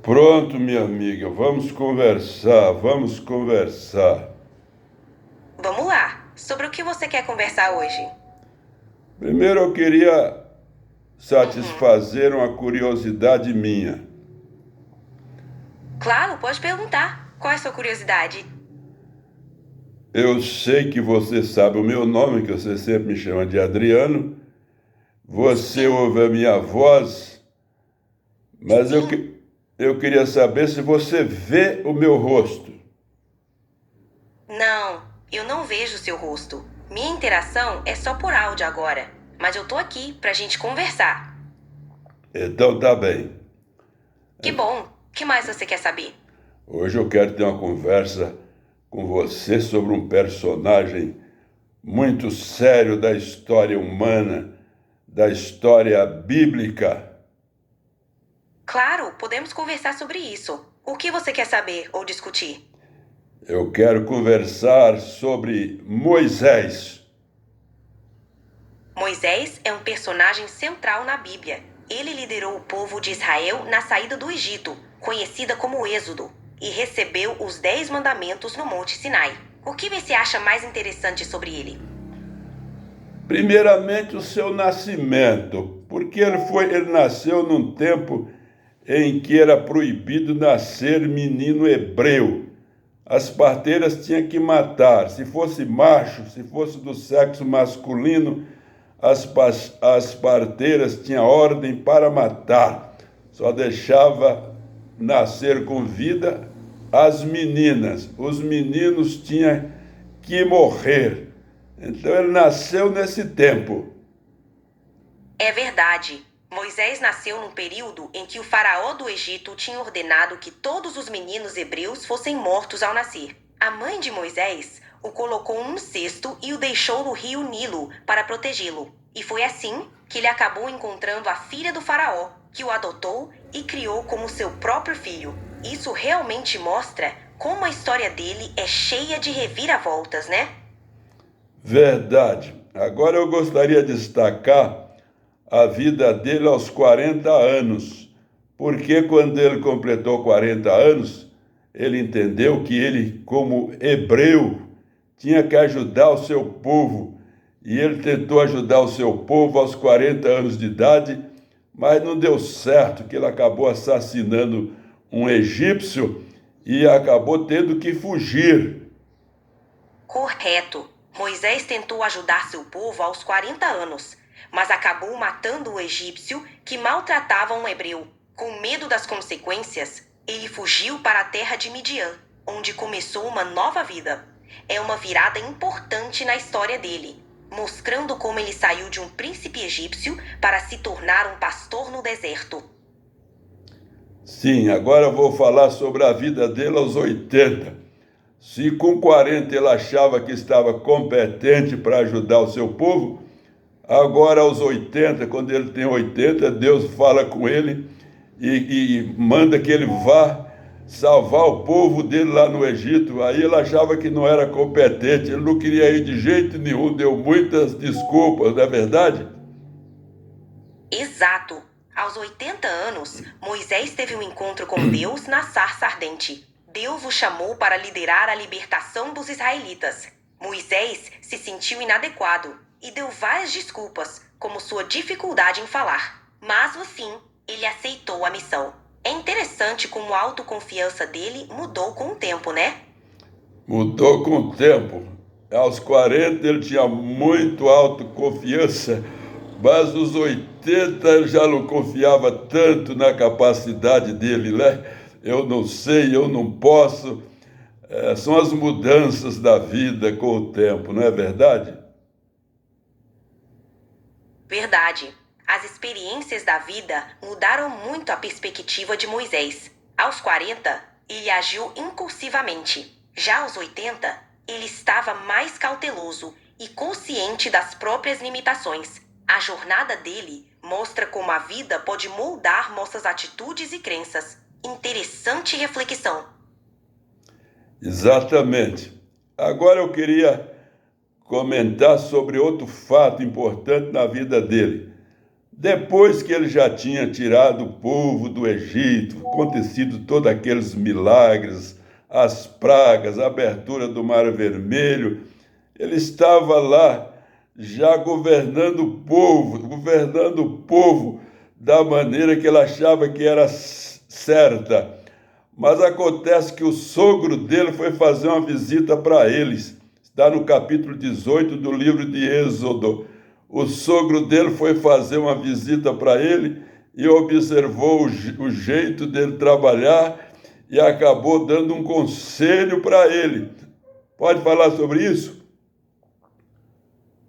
Pronto, minha amiga, vamos conversar, vamos conversar. Vamos lá. Sobre o que você quer conversar hoje? Primeiro eu queria Uhum. satisfazer uma curiosidade minha. Claro, pode perguntar. Qual é a sua curiosidade? Eu sei que você sabe o meu nome, que você sempre me chama de Adriano. Você Sim, ouve a minha voz, mas sim. eu queria saber se você vê o meu rosto. Não, eu não vejo seu rosto. Minha interação é só por áudio agora. Mas eu tô aqui pra gente conversar. Então tá bem. Que bom. O que mais você quer saber? Hoje eu quero ter uma conversa com você sobre um personagem muito sério da história humana, da história bíblica. Claro, podemos conversar sobre isso. O que você quer saber ou discutir? Eu quero conversar sobre Moisés. Moisés é um personagem central na Bíblia. Ele liderou o povo de Israel na saída do Egito, conhecida como Êxodo, e recebeu os 10 mandamentos no Monte Sinai. O que você acha mais interessante sobre ele? Primeiramente, o seu nascimento, porque ele nasceu num tempo em que era proibido nascer menino hebreu. As parteiras tinham que matar. Se fosse macho, se fosse do sexo masculino, as parteiras tinham ordem para matar. Só deixava nascer com vida as meninas. Os meninos tinham que morrer. Então ele nasceu nesse tempo. É verdade. Moisés nasceu num período em que o faraó do Egito tinha ordenado que todos os meninos hebreus fossem mortos ao nascer. A mãe de Moisés o colocou num cesto e o deixou no rio Nilo para protegê-lo. E foi assim que ele acabou encontrando a filha do faraó, que o adotou e criou como seu próprio filho. Isso realmente mostra como a história dele é cheia de reviravoltas, né? Verdade. Agora eu gostaria de destacar a vida dele aos 40 anos, porque quando ele completou 40 anos, ele entendeu que ele, como hebreu, tinha que ajudar o seu povo. E ele tentou ajudar o seu povo aos 40 anos de idade, mas não deu certo, que ele acabou assassinando um egípcio e acabou tendo que fugir. Correto. Moisés tentou ajudar seu povo aos 40 anos, mas acabou matando o egípcio que maltratava um hebreu. Com medo das consequências, ele fugiu para a terra de Midian, onde começou uma nova vida. É uma virada importante na história dele, mostrando como ele saiu de um príncipe egípcio para se tornar um pastor no deserto. Sim, agora eu vou falar sobre a vida dele aos 80. Se com 40 ele achava que estava competente para ajudar o seu povo, agora aos 80, quando ele tem 80, Deus fala com ele e manda que ele vá salvar o povo dele lá no Egito. Aí ele achava que não era competente, ele não queria ir de jeito nenhum, deu muitas desculpas, não é verdade? Exato. Aos 80 anos, Moisés teve um encontro com Deus na sarça ardente. Deus o chamou para liderar a libertação dos israelitas. Moisés se sentiu inadequado e deu várias desculpas, como sua dificuldade em falar. Mas, no fim, ele aceitou a missão. É interessante como a autoconfiança dele mudou com o tempo, né? Mudou com o tempo. Aos 40 ele tinha muito autoconfiança, mas os 80 ele já não confiava tanto na capacidade dele, né? Eu não sei, eu não posso. São as mudanças da vida com o tempo, não é verdade? Verdade. As experiências da vida mudaram muito a perspectiva de Moisés. Aos 40, ele agiu impulsivamente. Já aos 80, ele estava mais cauteloso e consciente das próprias limitações. A jornada dele mostra como a vida pode moldar nossas atitudes e crenças. Interessante reflexão. Exatamente. Agora eu queria comentar sobre outro fato importante na vida dele. Depois que ele já tinha tirado o povo do Egito, acontecido todos aqueles milagres, as pragas, a abertura do Mar Vermelho, ele estava lá já governando o povo da maneira que ele achava que era certa. Mas acontece que o sogro dele foi fazer uma visita para eles. Está no capítulo 18 do livro de Êxodo. O sogro dele foi fazer uma visita para ele e observou o jeito dele trabalhar e acabou dando um conselho para ele. Pode falar sobre isso?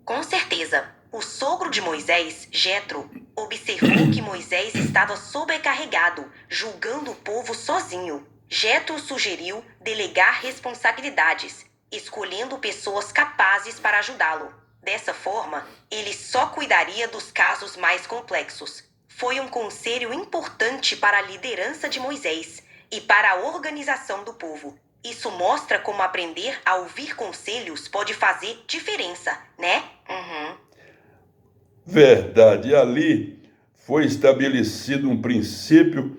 Com certeza. O sogro de Moisés, Jetro, observou que Moisés estava sobrecarregado, julgando o povo sozinho. Jetro sugeriu delegar responsabilidades, escolhendo pessoas capazes para ajudá-lo. Dessa forma, ele só cuidaria dos casos mais complexos. Foi um conselho importante para a liderança de Moisés e para a organização do povo. Isso mostra como aprender a ouvir conselhos pode fazer diferença, né? Verdade. E ali foi estabelecido um princípio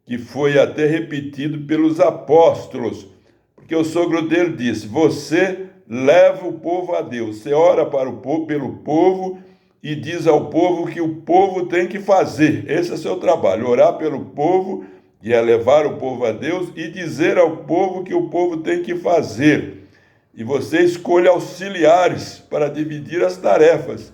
que foi até repetido pelos apóstolos, porque o sogro dele disse: você leva o povo a Deus, você ora para o povo, pelo povo e diz ao povo o que o povo tem que fazer. Esse é seu trabalho, orar pelo povo, que é levar o povo a Deus e dizer ao povo o que o povo tem que fazer. E você escolhe auxiliares para dividir as tarefas,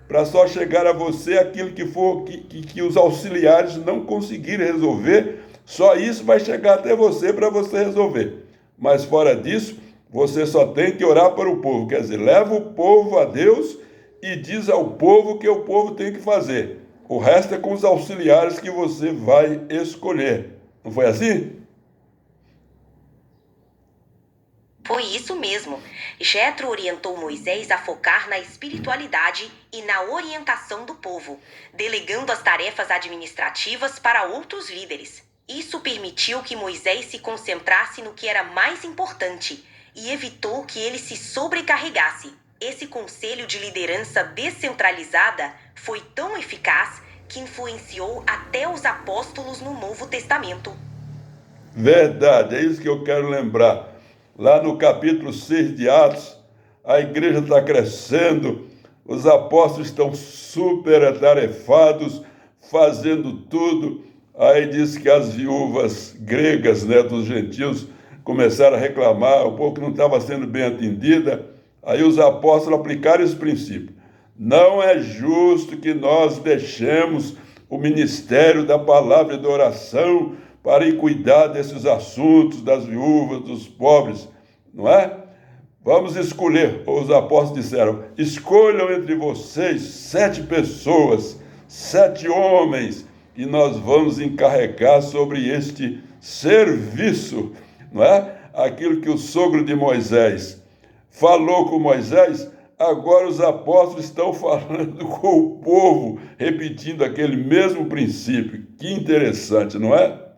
para só chegar a você aquilo que os auxiliares não conseguirem resolver, só isso vai chegar até você para você resolver. Mas fora disso, você só tem que orar para o povo, quer dizer, leva o povo a Deus e diz ao povo o que o povo tem que fazer. O resto é com os auxiliares que você vai escolher. Não foi assim? Foi isso mesmo. Jetro orientou Moisés a focar na espiritualidade e na orientação do povo, delegando as tarefas administrativas para outros líderes. Isso permitiu que Moisés se concentrasse no que era mais importante e evitou que ele se sobrecarregasse. Esse conselho de liderança descentralizada foi tão eficaz que influenciou até os apóstolos no Novo Testamento. Verdade, é isso que eu quero lembrar. Lá no capítulo 6 de Atos, a igreja está crescendo, os apóstolos estão super atarefados, fazendo tudo. Aí diz que as viúvas gregas, dos gentios, começaram a reclamar, o povo que não estava sendo bem atendida. Aí os apóstolos aplicaram esse princípio. Não é justo que nós deixemos o ministério da palavra e da oração para ir cuidar desses assuntos, das viúvas, dos pobres, não é? Vamos escolher, os apóstolos disseram, escolham entre vocês 7 pessoas, 7 homens, e nós vamos encarregar sobre este serviço, não é? Aquilo que o sogro de Moisés falou com Moisés, agora os apóstolos estão falando com o povo, repetindo aquele mesmo princípio. Que interessante, não é?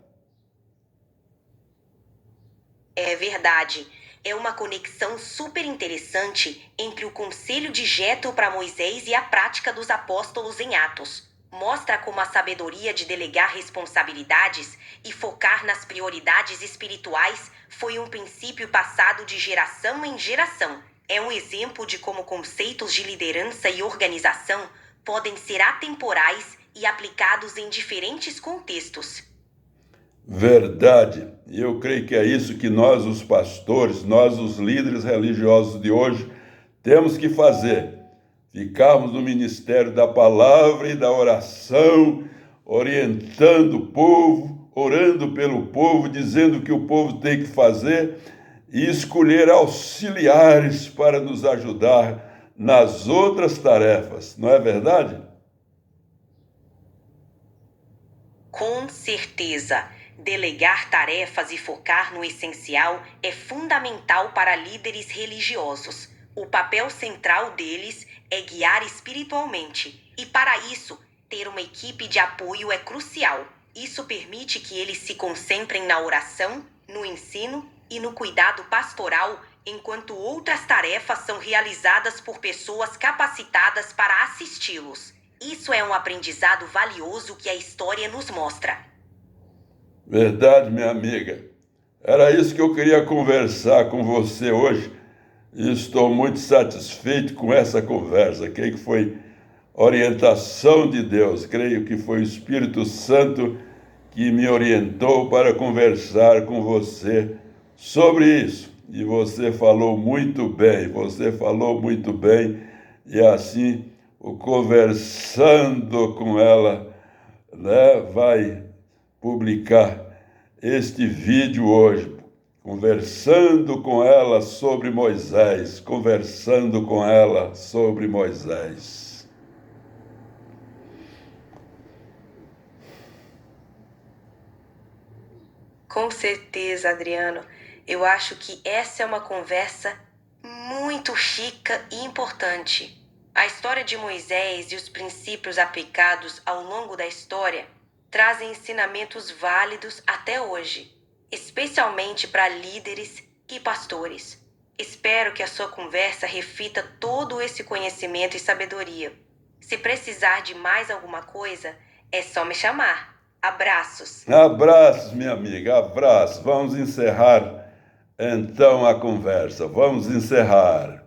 É verdade. É uma conexão super interessante entre o conselho de Jetro para Moisés e a prática dos apóstolos em Atos. Mostra como a sabedoria de delegar responsabilidades e focar nas prioridades espirituais foi um princípio passado de geração em geração. É um exemplo de como conceitos de liderança e organização podem ser atemporais e aplicados em diferentes contextos. Verdade. E eu creio que é isso que nós, os pastores, nós, os líderes religiosos de hoje, temos que fazer. Ficarmos no ministério da palavra e da oração, orientando o povo, orando pelo povo, dizendo o que o povo tem que fazer e escolher auxiliares para nos ajudar nas outras tarefas. Não é verdade? Com certeza. Delegar tarefas e focar no essencial é fundamental para líderes religiosos. O papel central deles é guiar espiritualmente, e para isso, ter uma equipe de apoio é crucial. Isso permite que eles se concentrem na oração, no ensino e no cuidado pastoral, enquanto outras tarefas são realizadas por pessoas capacitadas para assisti-los. Isso é um aprendizado valioso que a história nos mostra. Verdade, minha amiga. Era isso que eu queria conversar com você hoje. E estou muito satisfeito com essa conversa. Creio que foi orientação de Deus. Creio que foi o Espírito Santo que me orientou para conversar com você sobre isso. E você falou muito bem, e assim, o conversando com ela, né, vai publicar este vídeo hoje, conversando com ela sobre Moisés, conversando com ela sobre Moisés. Com certeza, Adriano. Eu acho que essa é uma conversa muito rica e importante. A história de Moisés e os princípios aplicados ao longo da história trazem ensinamentos válidos até hoje, especialmente para líderes e pastores. Espero que a sua conversa reflita todo esse conhecimento e sabedoria. Se precisar de mais alguma coisa, é só me chamar. Abraços. Abraços, minha amiga, abraços. Vamos encerrar então a conversa. Vamos encerrar.